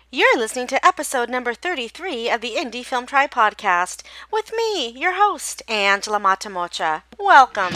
You're listening to episode number 33 of the Indie Film Tribe podcast with me, your host, Angela Matamocha. Welcome.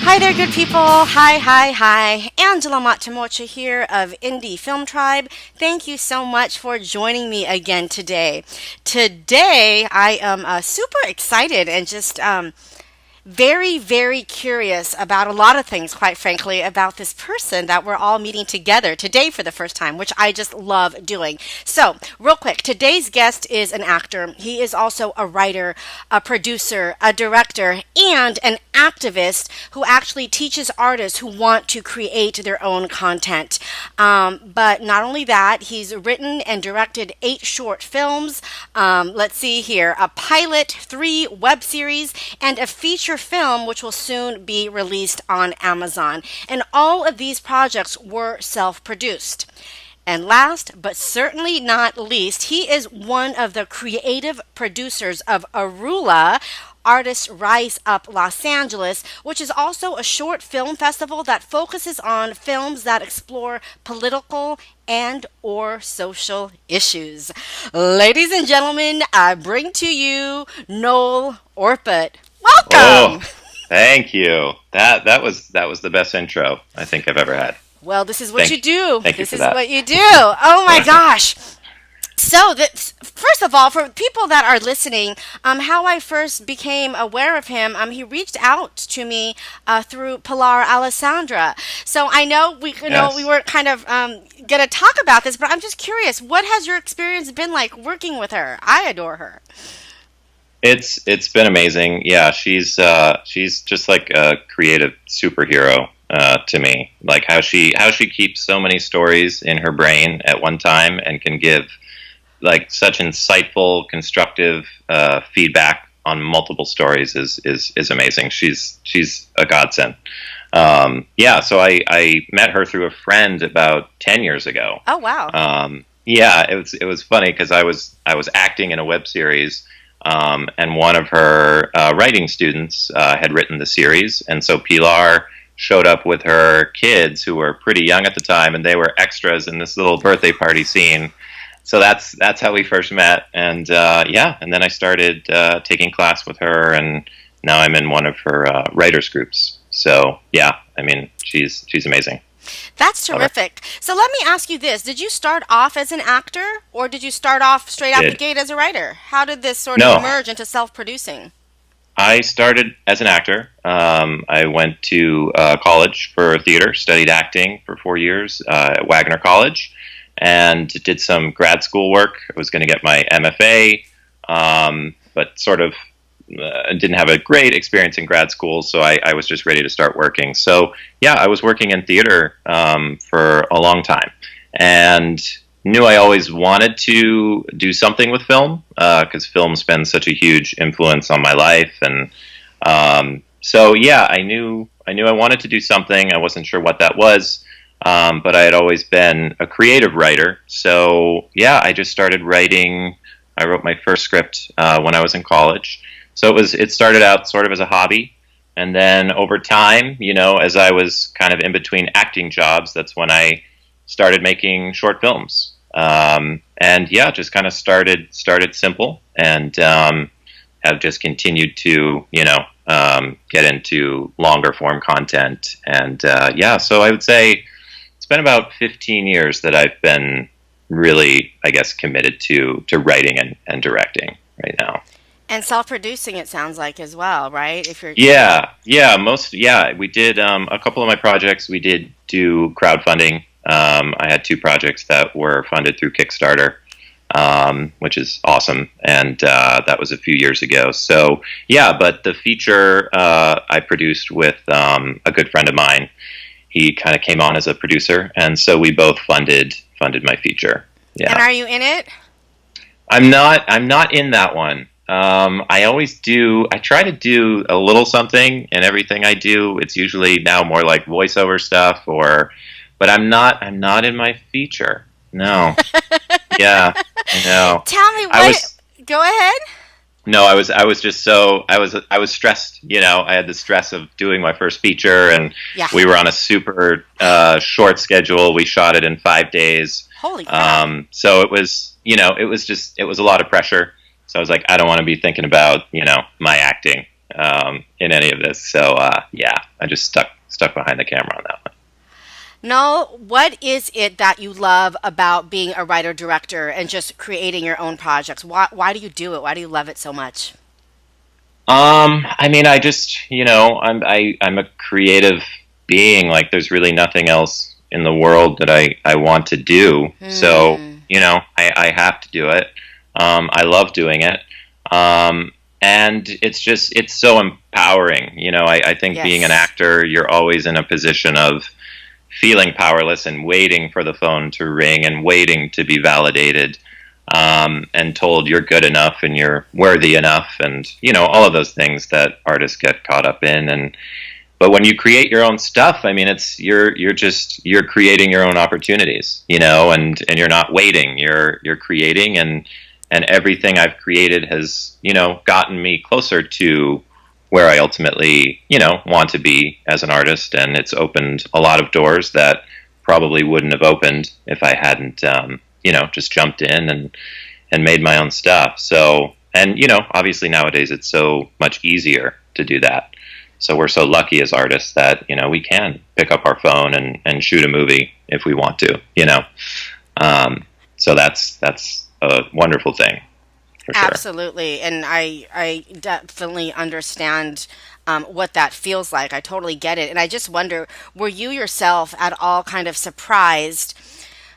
Hi there, good people. Hi. Angela Matamocha here of Indie Film Tribe. Thank you so much for joining me again today. Today, I am super excited and just very curious about a lot of things, quite frankly, about this person that we're all meeting together today for the first time, which I just love doing. So, real quick, today's guest is an actor. He is also a writer, a producer, a director, and an activist who actually teaches artists who want to create their own content. But not only that, he's written and directed 8 short films. Let's see here, a pilot, 3 web series, and a feature film which will soon be released on Amazon. And all of these projects were self-produced. And last, but certainly not least, he is one of the creative producers of ARULA, Artists Rise Up Los Angeles, which is also a short film festival that focuses on films that explore political and or social issues. Ladies and gentlemen, I bring to you Noel Orput. Oh, Welcome. thank you. That was the best intro I think I've ever had. Well, this is what you Thank do. thank you This for is that. what you do. Oh my gosh. So, first of all, for people that are listening, how I first became aware of him, he reached out to me through Pilar Alessandra. So I know we Yes. weren't kind of going to talk about this, but I'm just curious. What has your experience been like working with her? I adore her. It's been amazing. Yeah, she's just like a creative superhero to me. Like how she keeps so many stories in her brain at one time and can give like such insightful, constructive feedback on multiple stories is amazing. She's a godsend. Yeah, so I met her through a friend about 10 years ago. Oh wow. Yeah, it was funny because I was acting in a web series, and one of her writing students had written the series, and so Pilar showed up with her kids who were pretty young at the time, and they were extras in this little birthday party scene. So that's how we first met, and yeah, and then I started taking class with her, and now I'm in one of her writers groups. So yeah, I mean she's amazing. That's Love her. terrific. So let me ask you this. Did you start off as an actor or did you start off straight out the Did gate as a writer? How did this sort of no. merge into self-producing? I started as an actor. I went to college for theater, studied acting for 4 years at Wagner College, and did some grad school work. I was going to get my MFA, but sort of didn't have a great experience in grad school, so I was just ready to start working. So yeah, I was working in theater for a long time, and knew I always wanted to do something with film because film's been such a huge influence on my life, and so yeah, I knew I wanted to do something. I wasn't sure what that was, but I had always been a creative writer. So yeah, I just started writing. I wrote my first script when I was in college. So it started out sort of as a hobby, and then over time, as I was kind of in between acting jobs, that's when I started making short films. And yeah, just kind of started simple, and have just continued to get into longer form content. And yeah, so I would say it's been about 15 years that I've been really, I guess, committed to writing and directing right now. And self-producing, it sounds like as well, right? If you're Yeah, we did a couple of my projects. We did do crowdfunding. I had 2 projects that were funded through Kickstarter, which is awesome, and that was a few years ago. So yeah, but the feature I produced with a good friend of mine. He kind of came on as a producer, and so we both funded my feature. and Yeah, are you in it? I'm not in that one. I always do. I try to do a little something in everything I do. It's usually now more like voiceover stuff or but I'm not in my feature. No. Yeah, I know. Tell me I what. was Go ahead. No, I was just so I was stressed. You know, I had the stress of doing my first feature, and Yeah. we were on a super short schedule. We shot it in 5 days. Holy crap. So it was, you know, it was a lot of pressure. So I was like, I don't want to be thinking about, you know, my acting in any of this. So yeah, I just stuck behind the camera on that one. No, what is it that you love about being a writer director and just creating your own projects? Why do you do it? Why do you love it so much? I mean, I just, you know, I'm a creative being. Like, there's really nothing else in the world that I want to do. So, Hmm. you know, I have to do it. I love doing it. And it's so empowering. You know, I think being an Yes. actor, you're always in a position of feeling powerless and waiting for the phone to ring and waiting to be validated, and told you're good enough and you're worthy enough, and you know, all of those things that artists get caught up in. And but when you create your own stuff, I mean, it's you're creating your own opportunities, you know, and you're not waiting, you're creating. And everything I've created has, you know, gotten me closer to where I ultimately, you know, want to be as an artist. And it's opened a lot of doors that probably wouldn't have opened if I hadn't, you know, just jumped in and made my own stuff. So, and, you know, obviously nowadays it's so much easier to do that. So we're so lucky as artists that, you know, we can pick up our phone and shoot a movie if we want to, you know. So that's a wonderful thing for sure. Absolutely. And I definitely understand what that feels like. I totally get it. And I just wonder, were you yourself at all kind of surprised,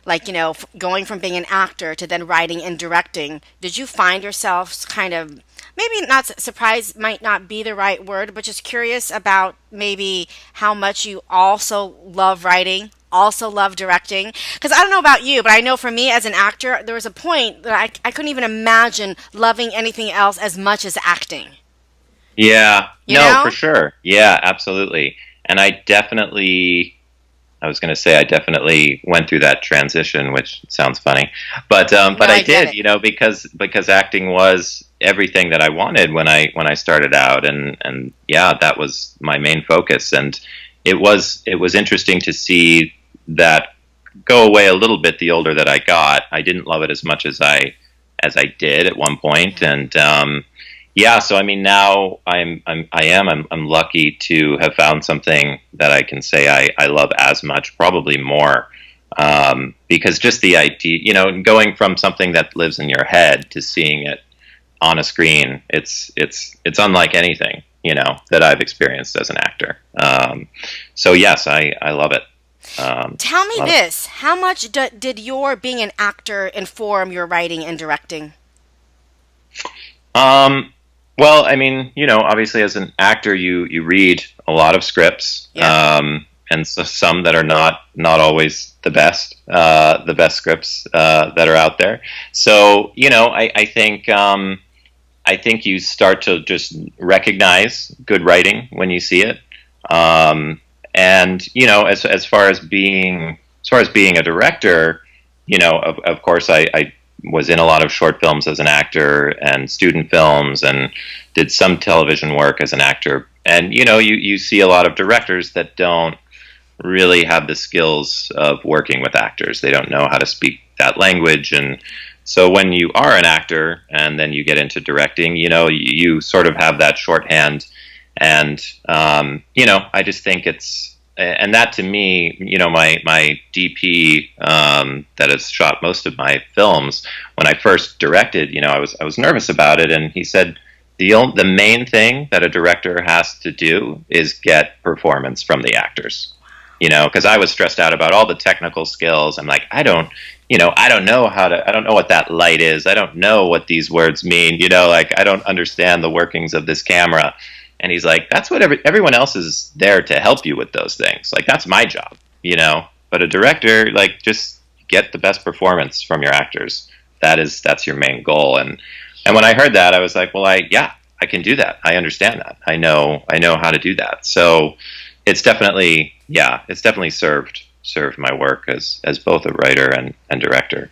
like, you know, going from being an actor to then writing and directing? Did you find yourself kind of, maybe not surprised, might not be the right word, but just curious about maybe how much you also love writing, also love directing? Because I don't know about you, but I know for me as an actor, there was a point that I couldn't even imagine loving anything else as much as acting. Yeah, You no, for know? sure. Yeah, absolutely. And I was going to say I definitely went through that transition, which sounds funny, No, but I I get did, it. you know, because acting was everything that I wanted when I started out, and yeah, that was my main focus. And it was interesting to see that go away a little bit the older that I got. I didn't love it as much as I did at one point. And yeah, so I mean, now I'm lucky to have found something that I can say I love as much, probably more, because just the idea, you know, going from something that lives in your head to seeing it on a screen, it's unlike anything, you know, that I've experienced as an actor. So yes, I love it. Tell me Love it. this. How much did your being an actor inform your writing and directing? Um, well, I mean, you know, obviously as an actor, you read a lot of scripts, Yep. and so some that are not always the best scripts that are out there. So, you know, I think you start to just recognize good writing when you see it. And you know, as far as being a director, you know, of course, I was in a lot of short films as an actor and student films, and did some television work as an actor. And you know, you see a lot of directors that don't really have the skills of working with actors. They don't know how to speak that language. And so when you are an actor and then you get into directing, you know, you sort of have that shorthand. And you know, I just think and that to me, you know, my DP that has shot most of my films, when I first directed, you know, I was nervous about it, and he said the main thing that a director has to do is get performance from the actors. You know, because I was stressed out about all the technical skills. I'm like, I don't know I don't know what that light is. I don't know what these words mean. You know, like I don't understand the workings of this camera. And he's like, that's what everyone else is there to help you with those things. Like, that's my job, you know. But a director, like, just get the best performance from your actors. That's your main goal. And when I heard that, I was like, well, I can do that. I understand that. I know how to do that. So it's definitely, yeah, it's definitely served my work as both a writer and director.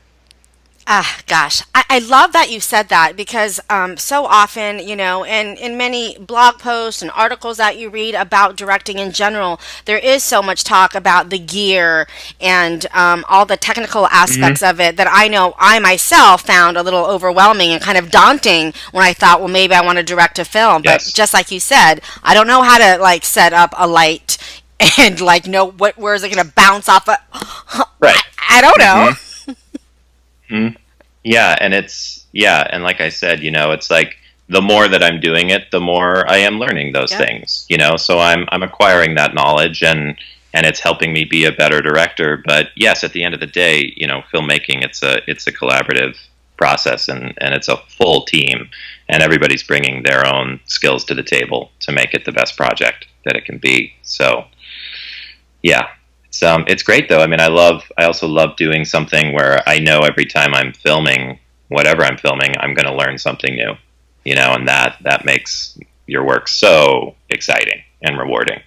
Ah, gosh. I love that you said that because so often, in many blog posts and articles that you read about directing in general, there is so much talk about the gear and all the technical aspects of it that I know I myself found a little overwhelming and kind of daunting when I thought, well, maybe I want to direct a film. But Yes. just like you said, I don't know how to like set up a light and like know where is it going to bounce off of. Right. I don't know. Yeah, and like I said, it's like the more that I'm doing it, the more I am learning those Yeah. things, so I'm acquiring that knowledge, and it's helping me be a better director. But yes, at the end of the day, filmmaking, it's a collaborative process, and it's a full team, and everybody's bringing their own skills to the table to make it the best project that it can be. So yeah, it's great though. I mean, I also love doing something where I know every time I'm filming whatever I'm filming, I'm going to learn something new, and that makes your work so exciting and rewarding.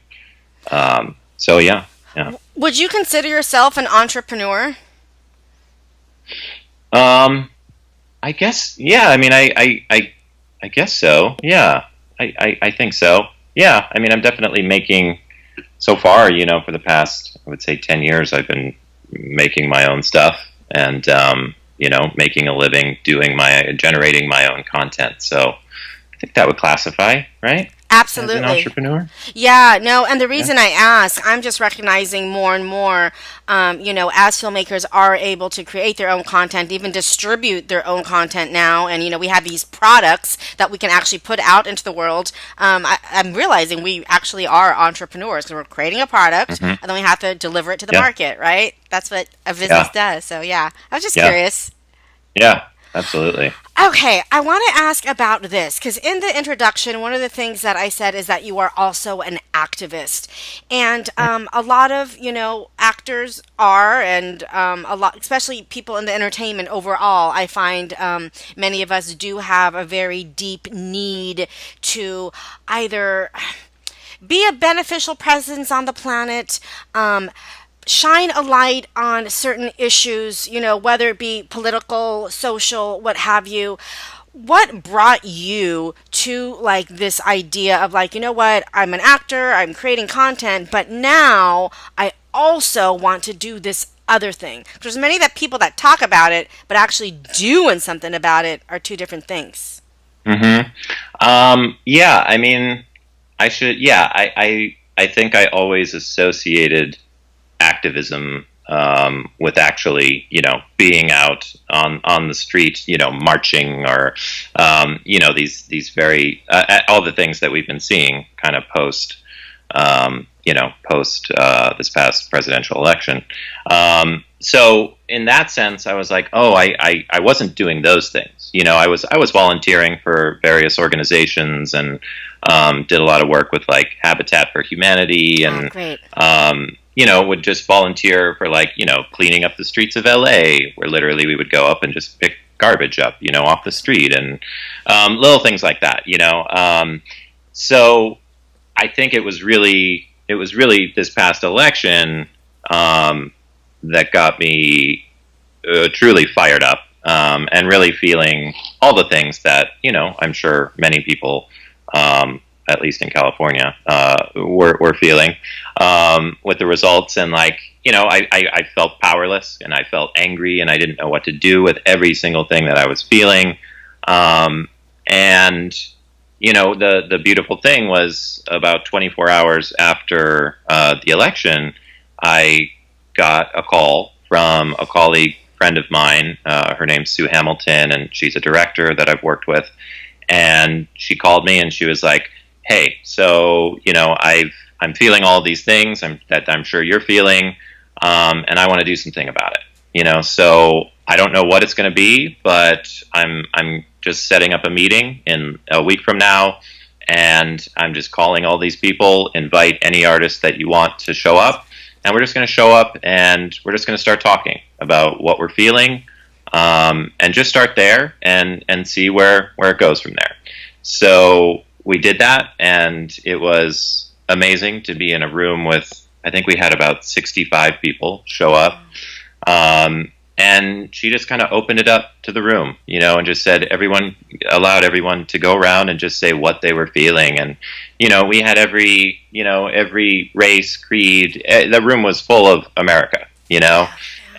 So yeah. Would you consider yourself an entrepreneur? I guess, yeah. I mean, I guess so. Yeah, I think so. Yeah. I mean, I'm definitely making. So far, for the past, I would say 10 years, I've been making my own stuff and, making a living generating my own content. So I think that would classify, right? As an Absolutely. entrepreneur? Yeah, no, and the Yeah. reason I ask, I'm just recognizing more and more, as filmmakers are able to create their own content, even distribute their own content now, and we have these products that we can actually put out into the world. I'm realizing we actually are entrepreneurs because we're creating a product Hmm. and then we have to deliver it to the Yeah. market, right? That's what a business Yeah. does. So yeah, I was just Yeah. curious. Yeah. Absolutely. Okay, I want to ask about this because in the introduction, one of the things that I said is that you are also an activist, and a lot of actors are, and a lot, especially people in the entertainment overall. I find many of us do have a very deep need to either be a beneficial presence on the planet, shine a light on certain issues, whether it be political, social, what have you. What brought you to like this idea of like, what, I'm an actor, I'm creating content, but now I also want to do this other thing? There's many that people that talk about it, but actually doing something about it are two different things. Hmm. Yeah. I mean, I should. Yeah. I think I always associated activism with actually, being out on the street, marching or, these very all the things that we've been seeing kind of post this past presidential election. So in that sense, I was like, oh, I wasn't doing those things. I was volunteering for various organizations and did a lot of work with like Habitat for Humanity Oh, and great. would just volunteer for like, cleaning up the streets of LA, where literally we would go up and just pick garbage up, off the street and little things like that, So I think it was really this past election that got me truly fired up and really feeling all the things that, I'm sure many people, at least in California, were feeling with the results. And like, I felt powerless and I felt angry and I didn't know what to do with every single thing that I was feeling. And, the beautiful thing was about 24 hours after the election, I got a call from a colleague friend of mine. Her name's Sue Hamilton, and she's a director that I've worked with. And she called me and she was like, hey, so, I'm feeling all these things that I'm sure you're feeling, and I want to do something about it. So I don't know what it's going to be, but I'm just setting up a meeting in a week from now, and I'm just calling all these people, invite any artist that you want to show up, and we're just going to show up and we're just going to start talking about what we're feeling, and just start there and see where it goes from there. So we did that, and it was amazing to be in a room with I think we had about 65 people show up. And she just kind of opened it up to the room, and just said allowed everyone to go around and just say what they were feeling. And, we had every race, creed. The room was full of America,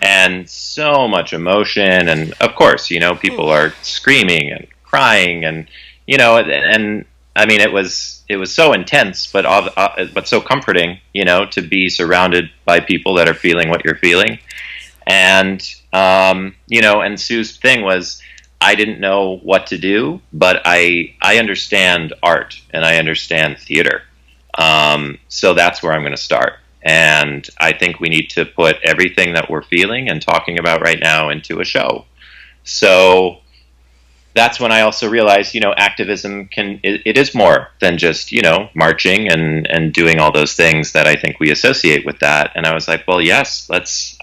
and so much emotion. And of course, people are screaming and crying and, and I mean, it was so intense, but so comforting, to be surrounded by people that are feeling what you're feeling. And, and Sue's thing was, I didn't know what to do, but I understand art and I understand theater. So that's where I'm going to start. And I think we need to put everything that we're feeling and talking about right now into a show. So that's when I also realized, activism it is more than just, marching and doing all those things that I think we associate with that. And I was like, well, yes,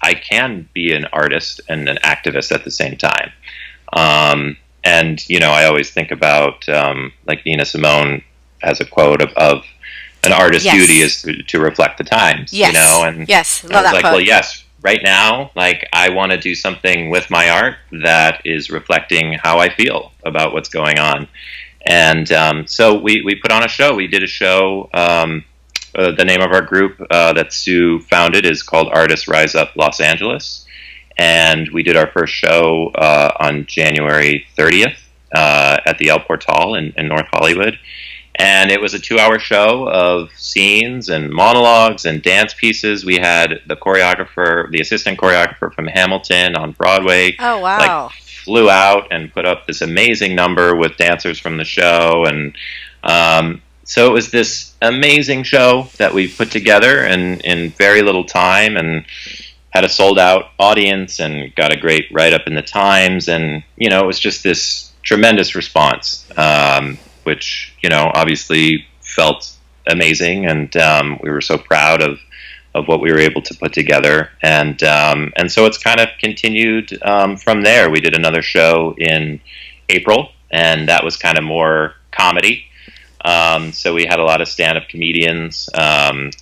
I can be an artist and an activist at the same time. And, I always think about, like Nina Simone has a quote of an artist's duty is to reflect the times, and yes, love that quote. Well, yes. Right now, I want to do something with my art that is reflecting how I feel about what's going on. And so we put on a show. We did a show. The name of our group that Sue founded is called Artists Rise Up Los Angeles. And we did our first show on January 30th at the El Portal in North Hollywood. And it was a 2-hour show of scenes and monologues and dance pieces. We had the assistant choreographer from Hamilton on Broadway. Oh, wow. Flew out and put up this amazing number with dancers from the show. And so it was this amazing show that we put together in very little time and had a sold-out audience and got a great write-up in the Times. And, it was just this tremendous response. Which, obviously felt amazing, and we were so proud of what we were able to put together. And so it's kind of continued from there. We did another show in April, and that was kind of more comedy. So we had a lot of stand-up comedians.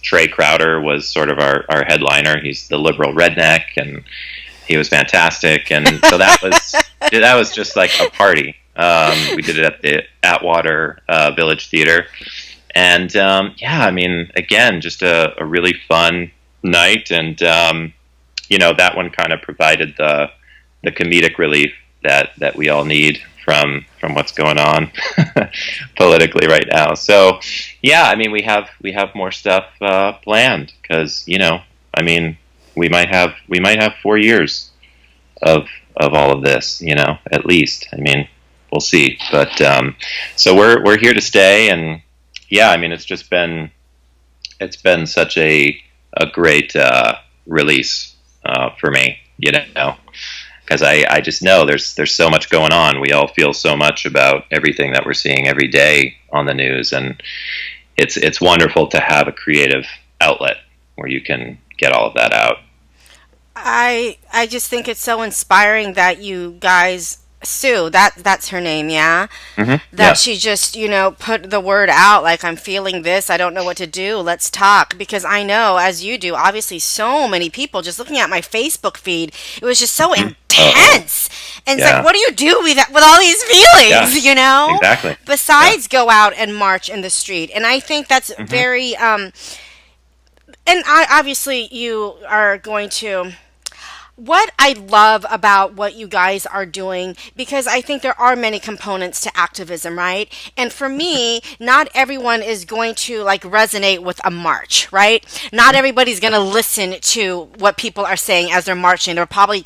Trey Crowder was sort of our headliner. He's the liberal redneck, and he was fantastic. And so that was just like a party. We did it at the Atwater Village Theater. And, again, just a really fun night. And, that one kind of provided the comedic relief that we all need from what's going on politically right now. So, we have more stuff planned because, we might have 4 years of all of this, at least. We'll see, but so we're here to stay, and it's been such a great release for me, because I just know there's so much going on. We all feel so much about everything that we're seeing every day on the news, and it's wonderful to have a creative outlet where you can get all of that out. I just think it's so inspiring that you guys. Sue, that's her name, yeah? Mm-hmm. She just, put the word out, like, I'm feeling this, I don't know what to do, let's talk. Because I know, as you do, obviously so many people, just looking at my Facebook feed, it was just so intense. And it's like, what do you do with all these feelings, Exactly. Besides go out and march in the street. And I think that's very, and obviously you are going to... What I love about what you guys are doing, because I think there are many components to activism, right? And for me, not everyone is going to resonate with a march, right? Not everybody's going to listen to what people are saying as they're marching. They'll probably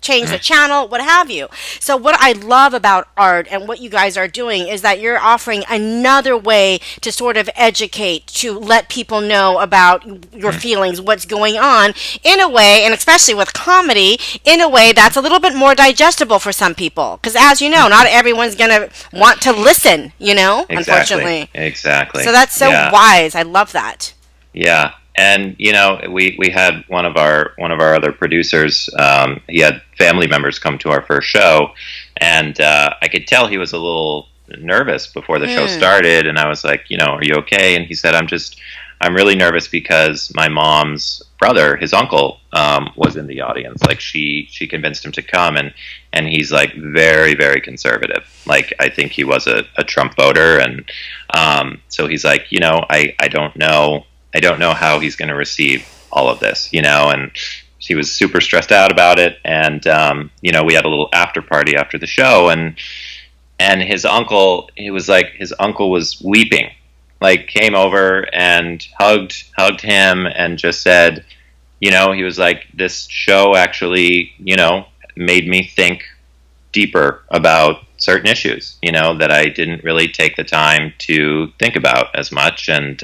change the channel, what have you. So what I love about art and what you guys are doing is that you're offering another way to sort of educate, to let people know about your feelings, what's going on, in a way, and especially with comedy, in a way that's a little bit more digestible for some people. Because as you know, not everyone's going to want to listen, unfortunately. Exactly. So that's so wise. I love that. Yeah. And we had one of our other producers. He had family members come to our first show, and I could tell he was a little nervous before the show started. And I was like, "Are you okay?" And he said, I'm really nervous because my mom's brother, his uncle, was in the audience. Like she convinced him to come, and he's like very, very conservative. Like I think he was a Trump voter, and so he's like, I don't know how he's going to receive all of this, and he was super stressed out about it. And we had a little after party after the show, and his uncle, his uncle was weeping, like came over and hugged him and just said, he was like, this show actually, made me think deeper about certain issues, that I didn't really take the time to think about as much. And,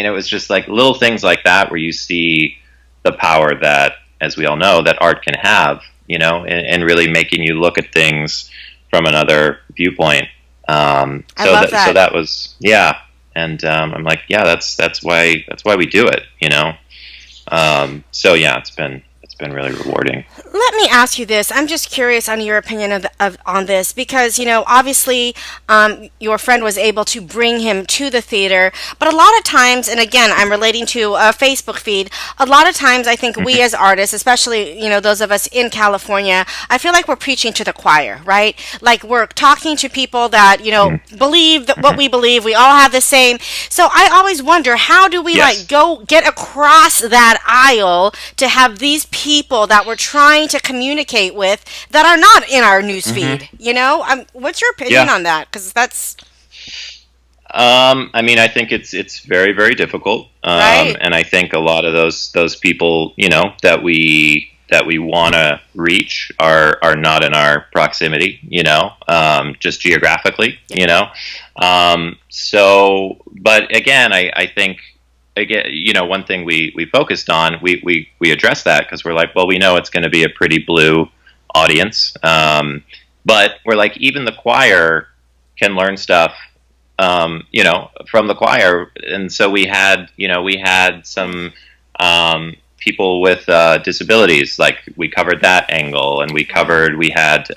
it was just like little things like that where you see the power that, as we all know, that art can have, and really making you look at things from another viewpoint. I love that. So that was, yeah. And I'm like, yeah, that's why we do it, So yeah, it's been really rewarding. Let me ask you this. I'm just curious on your opinion on this because, obviously your friend was able to bring him to the theater. But a lot of times, and again, I'm relating to a Facebook feed, a lot of times I think we as artists, especially, those of us in California, I feel like we're preaching to the choir, right? Like we're talking to people that, believe that what we believe. We all have the same. So I always wonder, how do we go get across that aisle to have these people that we're trying to communicate with that are not in our newsfeed? What's your opinion on that? Because that's I think it's very, very difficult. Right. And I think a lot of those people, that we want to reach are not in our proximity, just geographically, So, but again, I think, one thing we focused on, we addressed that because we're like, well, we know it's going to be a pretty blue audience. But we're like, even the choir can learn stuff, from the choir. And so we had some people with disabilities, like we covered that angle, and we had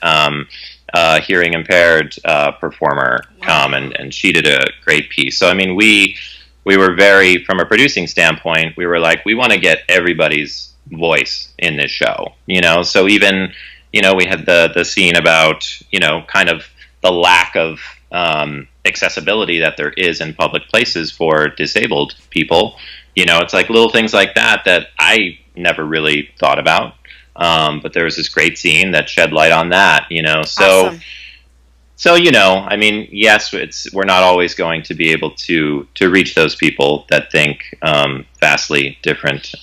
a hearing impaired performer come, and she did a great piece. So, we were very, from a producing standpoint, we were like, we want to get everybody's voice in this show, So even, we had the scene about, kind of the lack of accessibility that there is in public places for disabled people. It's like little things like that I never really thought about. But there was this great scene that shed light on that, So, awesome. So, yes, we're not always going to be able to reach those people that think vastly different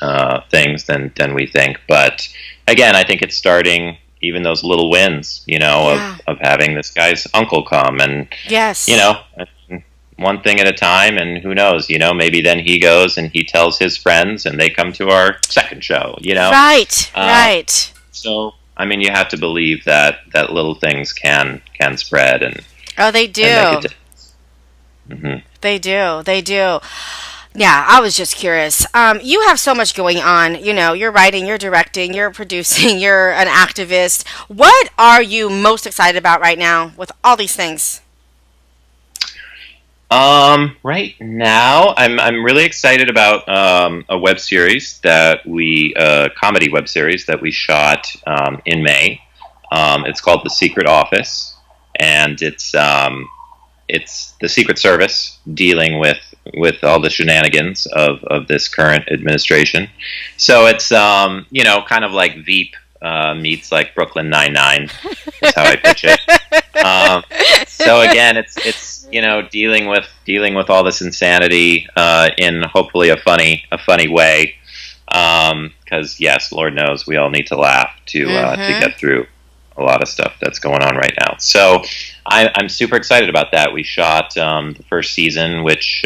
things than we think. But again, I think it's starting even those little wins, of having this guy's uncle come, and yes, one thing at a time, and who knows, maybe then he goes and he tells his friends and they come to our second show, Right, right. So, you have to believe that little things can spread, and they do. And make a difference. Mm-hmm. They do. Yeah, I was just curious. You have so much going on. You're writing, you're directing, you're producing, you're an activist. What are you most excited about right now with all these things? Right now, I'm really excited about a web series comedy web series that we shot in May. It's called The Secret Office, and it's the Secret Service dealing with all the shenanigans of this current administration. So it's kind of like Veep meets like Brooklyn Nine-Nine. Is how I pitch it. So again, it's dealing with all this insanity in hopefully a funny way. Because yes, Lord knows we all need to laugh to get through a lot of stuff that's going on right now. So I'm super excited about that. We shot the first season, which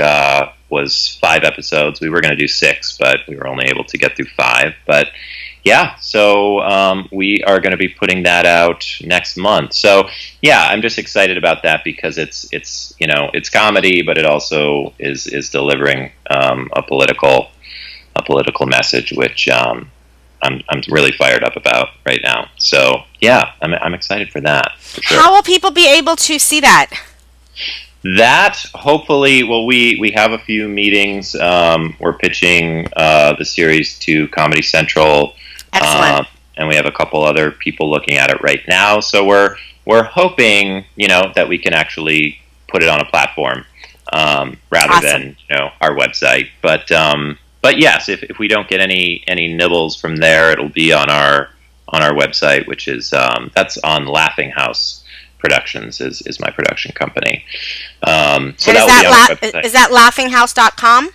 was 5 episodes. We were going to do 6, but we were only able to get through 5. But yeah, so we are going to be putting that out next month. So yeah, I'm just excited about that because it's comedy, but it also is delivering a political message, which I'm really fired up about right now. So yeah, I'm excited for that, for sure. How will people be able to see that? That hopefully, well, we have a few meetings. We're pitching the series to Comedy Central. Excellent. And we have a couple other people looking at it right now. So we're hoping, that we can actually put it on a platform rather than our website. But yes, if we don't get any nibbles from there, it'll be on our website, which is that's on Laughing House Productions is my production company. So and that will be on the website. Is that laughinghouse.com?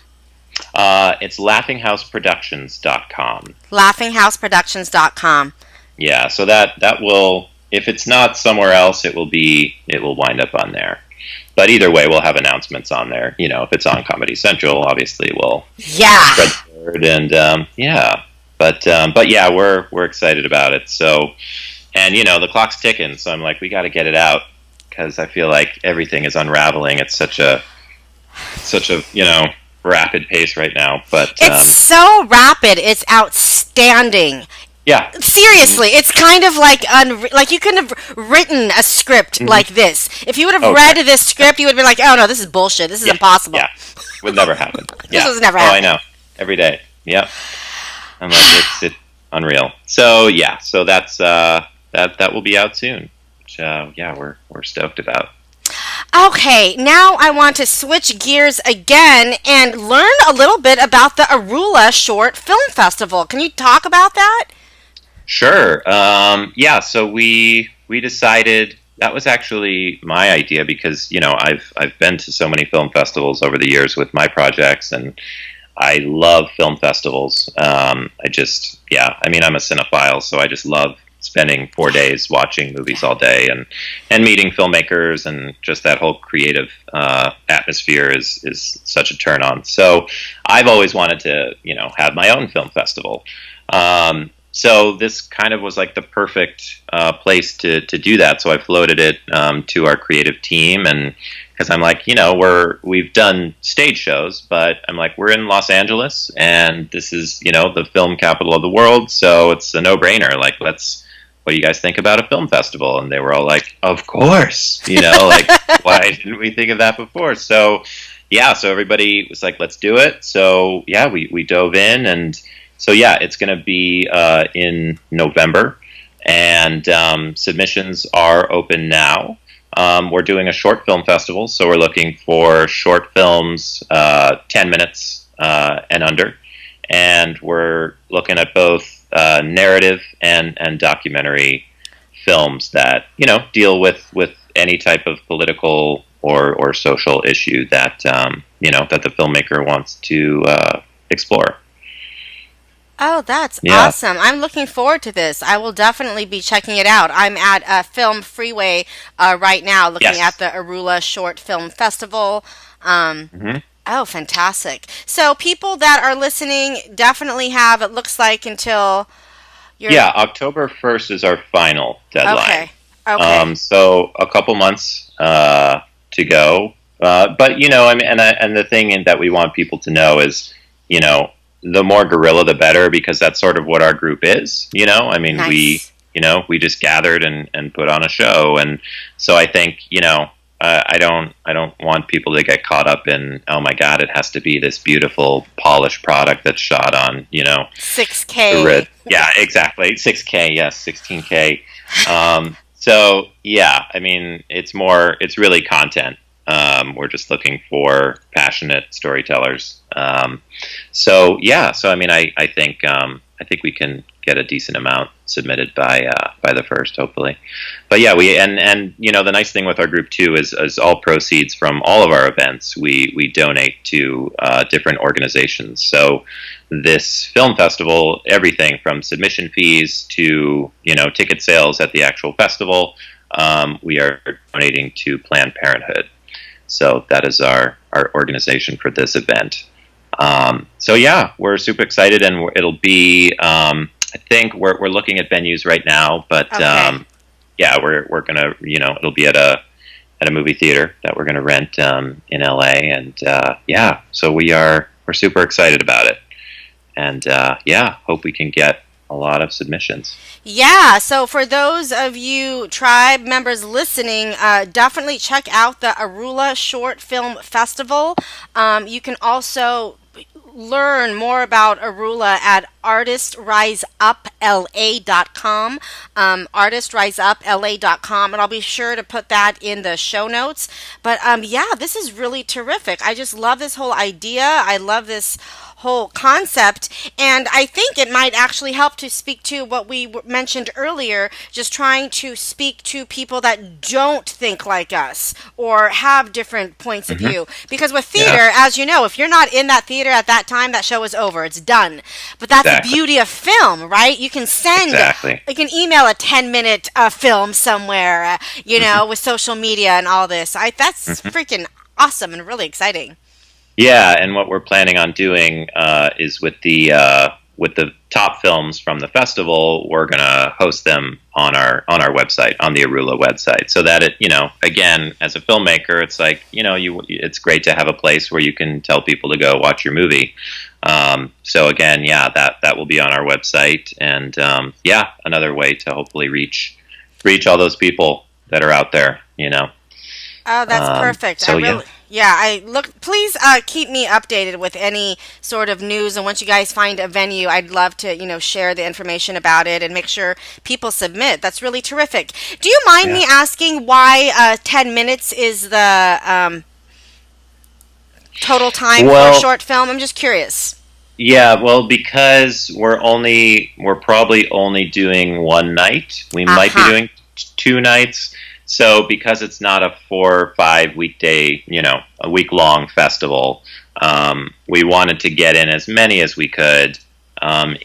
It's laughingHouseProductions.com. LaughingHouseProductions.com. Yeah, so that will, if it's not somewhere else, it will wind up on there. But either way, we'll have announcements on there. If it's on Comedy Central, obviously we'll spread the word. And yeah, but yeah, we're excited about it. So, and the clock's ticking, so I'm like, we got to get it out because I feel like everything is unraveling at such a rapid pace right now. But it's so rapid, it's outstanding. Yeah. Seriously, it's kind of like you couldn't have written a script like this. If you would have read this script, you would have been like, "Oh no, this is bullshit. This is impossible." Yeah, would never happen. This was never happen. I know. Every day. Yep. I'm like, it's unreal. So yeah, so that's that will be out soon. Which we're stoked about. Okay, now I want to switch gears again and learn a little bit about the ARULA Short Film Festival. Can you talk about that? Sure. So we decided, that was actually my idea because, I've been to so many film festivals over the years with my projects, and I love film festivals. I'm a cinephile, so I just love spending 4 days watching movies all day and meeting filmmakers, and just that whole creative atmosphere is such a turn on. So I've always wanted to, have my own film festival. So this kind of was like the perfect place to do that. So I floated it to our creative team, and because I'm like, we've done stage shows, but I'm like, we're in Los Angeles, and this is, the film capital of the world, so it's a no-brainer. Like, what do you guys think about a film festival? And they were all like, of course, like, why didn't we think of that before? So, yeah, so everybody was like, let's do it. So, yeah, we dove in, and so, yeah, it's going to be in November, and submissions are open now. We're doing a short film festival, so we're looking for short films, 10 minutes and under, and we're looking at both narrative and documentary films that deal with any type of political or social issue that that the filmmaker wants to explore. Oh, that's awesome. I'm looking forward to this. I will definitely be checking it out. I'm at Film Freeway right now looking at the ARULA Short Film Festival. Oh, fantastic. So people that are listening definitely have, it looks like, until October 1st is our final deadline. Okay. So a couple months to go. But, and the thing that we want people to know is, the more guerrilla, the better, because that's sort of what our group is, Nice. We just gathered and put on a show. And so I think, I don't want people to get caught up in, oh my God, it has to be this beautiful polished product that's shot on, 6K. Yeah, exactly. 6K, yes, 16K. So yeah, it's really content. We're just looking for passionate storytellers. I think we can get a decent amount submitted by the first, hopefully. But yeah, the nice thing with our group too is all proceeds from all of our events we donate to different organizations. So this film festival, everything from submission fees to ticket sales at the actual festival, we are donating to Planned Parenthood. So that is our organization for this event. So yeah, we're super excited, and it'll be. I think we're looking at venues right now, but we're gonna it'll be at a movie theater that we're gonna rent in LA, and so we're super excited about it, and hope we can get a lot of submissions. Yeah, so for those of you tribe members listening, definitely check out the Arula Short Film Festival. You can also learn more about Arula at artistriseuppla.com, artistriseuppla.com, and I'll be sure to put that in the show notes. But yeah, this is really terrific. I just love this whole idea. I love this whole concept, and I think it might actually help to speak to what we mentioned earlier, just trying to speak to people that don't think like us or have different points of view, because with theater, as you know, if you're not in that theater at that time, that show is over, it's done. But that's the beauty of film, right? You can send, you can email a 10-minute film somewhere, you know, with social media and all this. That's freaking awesome and really exciting. Yeah, and what we're planning on doing is with the top films from the festival, we're gonna host them on our website, on the ARULA website, so that it, you know, again, as a filmmaker, it's like, you know, it's great to have a place where you can tell people to go watch your movie. So again, yeah, that will be on our website, and yeah, another way to hopefully reach all those people that are out there, you know. Oh, that's perfect. So Please keep me updated with any sort of news, and once you guys find a venue, I'd love to, you know, share the information about it and make sure people submit. That's really terrific. Do you mind me asking why 10 minutes is the total time for a short film? I'm just curious. Yeah, well, because we're probably only doing one night. We might be doing 2 nights. So because it's not a 4 or 5 weekday, you know, a week-long festival, we wanted to get in as many as we could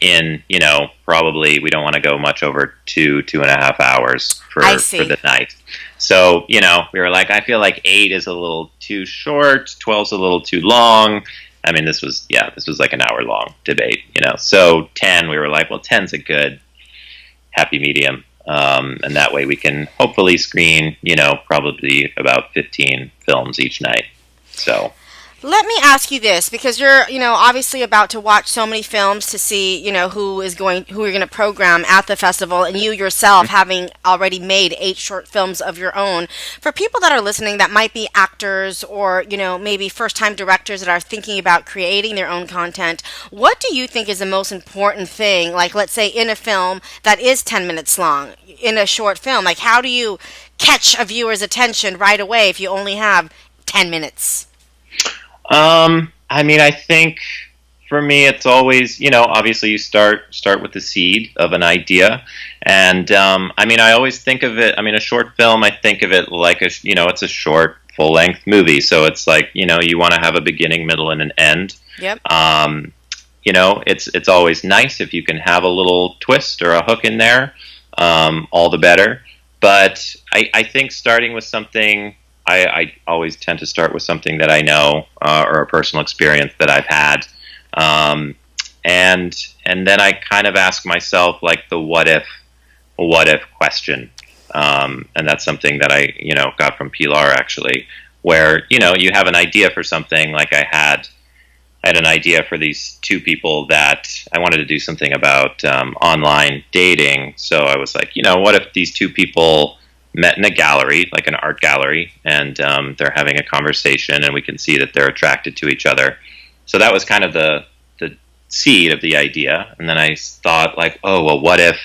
in, you know, probably we don't want to go much over 2.5 hours for the night. So, you know, we were like, I feel like 8 is a little too short, 12 is a little too long. I mean, this was like an hour-long debate, you know. So 10, we were like, well, 10's a good happy medium. And that way we can hopefully screen, you know, probably about 15 films each night. So let me ask you this, because you're, you know, obviously about to watch so many films to see, you know, who you're going to program at the festival, and you yourself having already made 8 short films of your own. For people that are listening that might be actors or, you know, maybe first-time directors that are thinking about creating their own content, what do you think is the most important thing, like, let's say in a film that is 10 minutes long, in a short film, like, how do you catch a viewer's attention right away if you only have 10 minutes? I mean, I think for me, it's always, you know, obviously you start with the seed of an idea. And, I mean, I always think of it, I mean, a short film, I think of it like you know, it's a short, full-length movie. So it's like, you know, you want to have a beginning, middle, and an end. Yep. You know, it's always nice if you can have a little twist or a hook in there, all the better. But I think starting with something, I always tend to start with something that I know or a personal experience that I've had, and then I kind of ask myself like the what if question, and that's something that I, you know, got from Pilar actually, where, you know, you have an idea for something. Like I had an idea for these 2 people that I wanted to do something about online dating. So I was like, you know, what if these 2 people met in a gallery, like an art gallery, and they're having a conversation, and we can see that they're attracted to each other. So that was kind of the seed of the idea. And then I thought, like, oh, well, what if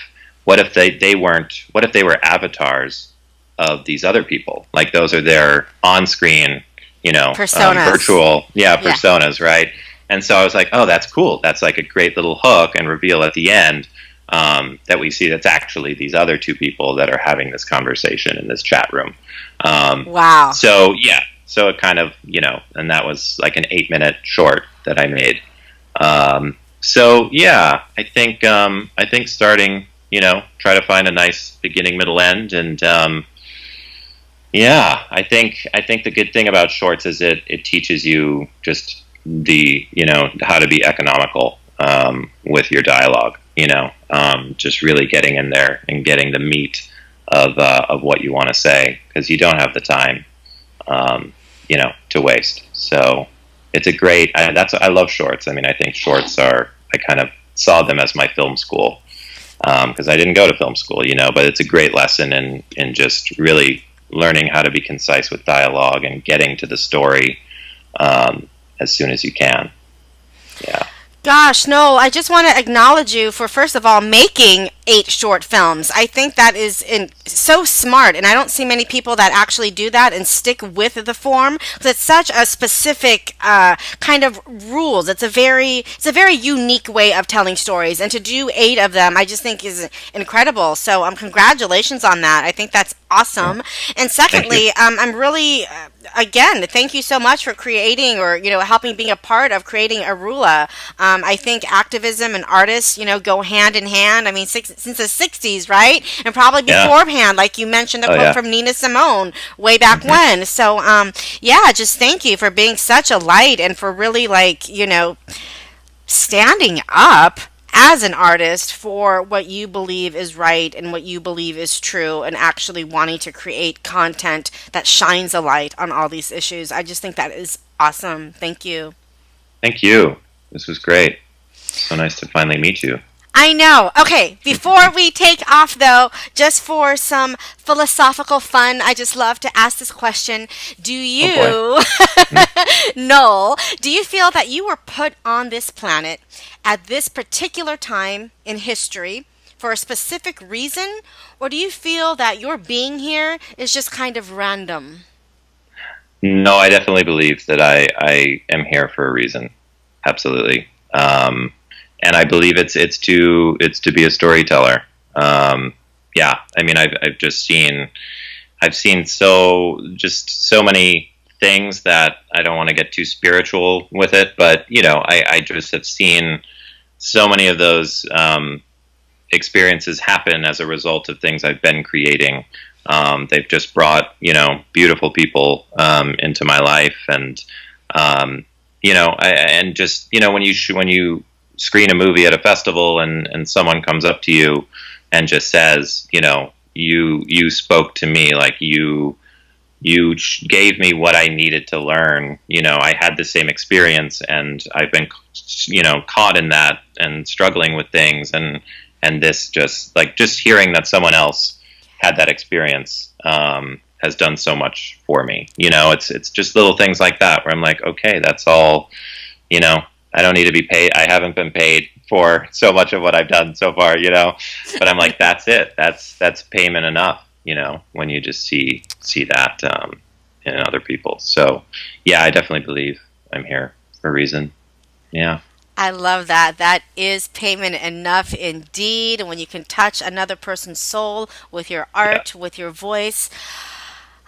they were avatars of these other people? Like, those are their on-screen, you know, virtual, personas, right? And so I was like, oh, that's cool. That's like a great little hook and reveal at the end. That we see that's actually these other 2 people that are having this conversation in this chat room. Wow. So, yeah. So it kind of, you know, and that was like an 8-minute short that I made. So, yeah, I think starting, you know, try to find a nice beginning, middle, end. And, yeah, I think the good thing about shorts is it teaches you just you know, how to be economical with your dialogue. You know, just really getting in there and getting the meat of what you want to say, because you don't have the time, you know, to waste. So it's a great. I love shorts. I mean, I think shorts I kind of saw them as my film school. because I didn't go to film school, but it's a great lesson in just really learning how to be concise with dialogue and getting to the story as soon as you can. Yeah. Gosh, no, I just want to acknowledge you for, first of all, making 8 short films. I think that is so smart, and I don't see many people that actually do that and stick with the form, because it's such a specific kind of rules. It's a very unique way of telling stories, and to do 8 of them, I just think is incredible. So, congratulations on that. I think that's awesome. And secondly, I'm really again, thank you so much for creating, or helping being a part of creating ARULA. I think activism and artists, go hand in hand. I mean, since the 60s, right? And probably beforehand, like you mentioned the quote from Nina Simone way back when. So, yeah, just thank you for being such a light and for really, standing up as an artist for what you believe is right and what you believe is true, and actually wanting to create content that shines a light on all these issues. I just think that is awesome. Thank you. Thank you. This was great. So nice to finally meet you. I know. Okay, before we take off, though, just for some philosophical fun, I just love to ask this question. Do you, Noel, do you feel that you were put on this planet at this particular time in history for a specific reason, or do you feel that your being here is just kind of random? No, I definitely believe that I am here for a reason. Absolutely. And I believe it's to be a storyteller. Yeah, I mean, I've seen so many things that I don't want to get too spiritual with it, but I just have seen so many of those experiences happen as a result of things I've been creating. They've just brought beautiful people into my life, and and just when you screen a movie at a festival and someone comes up to you and just says, you spoke to me, like you gave me what I needed to learn. I had the same experience, and I've been caught in that and struggling with things, and this just hearing that someone else had that experience has done so much for me. It's just little things like that where I'm like, okay, that's all. I don't need to be paid. I haven't been paid for so much of what I've done so far, but I'm like, that's it. That's payment enough, when you just see that in other people. So yeah, I definitely believe I'm here for a reason. Yeah. I love that. That is payment enough indeed. When you can touch another person's soul with your art, with your voice.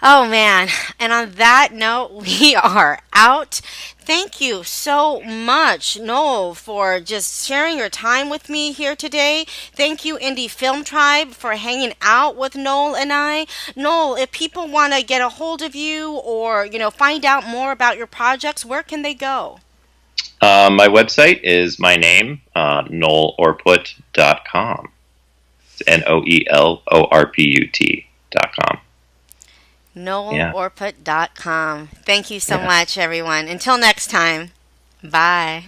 Oh man. And on that note, we are out. Thank you so much, Noel, for just sharing your time with me here today. Thank you, Indie Film Tribe, for hanging out with Noel and I. Noel, if people want to get a hold of you or, find out more about your projects, where can they go? My website is my name, noelorput.com. It's NOELORPUT.com. NoelOrput.com. Thank you so much, everyone. Until next time, bye.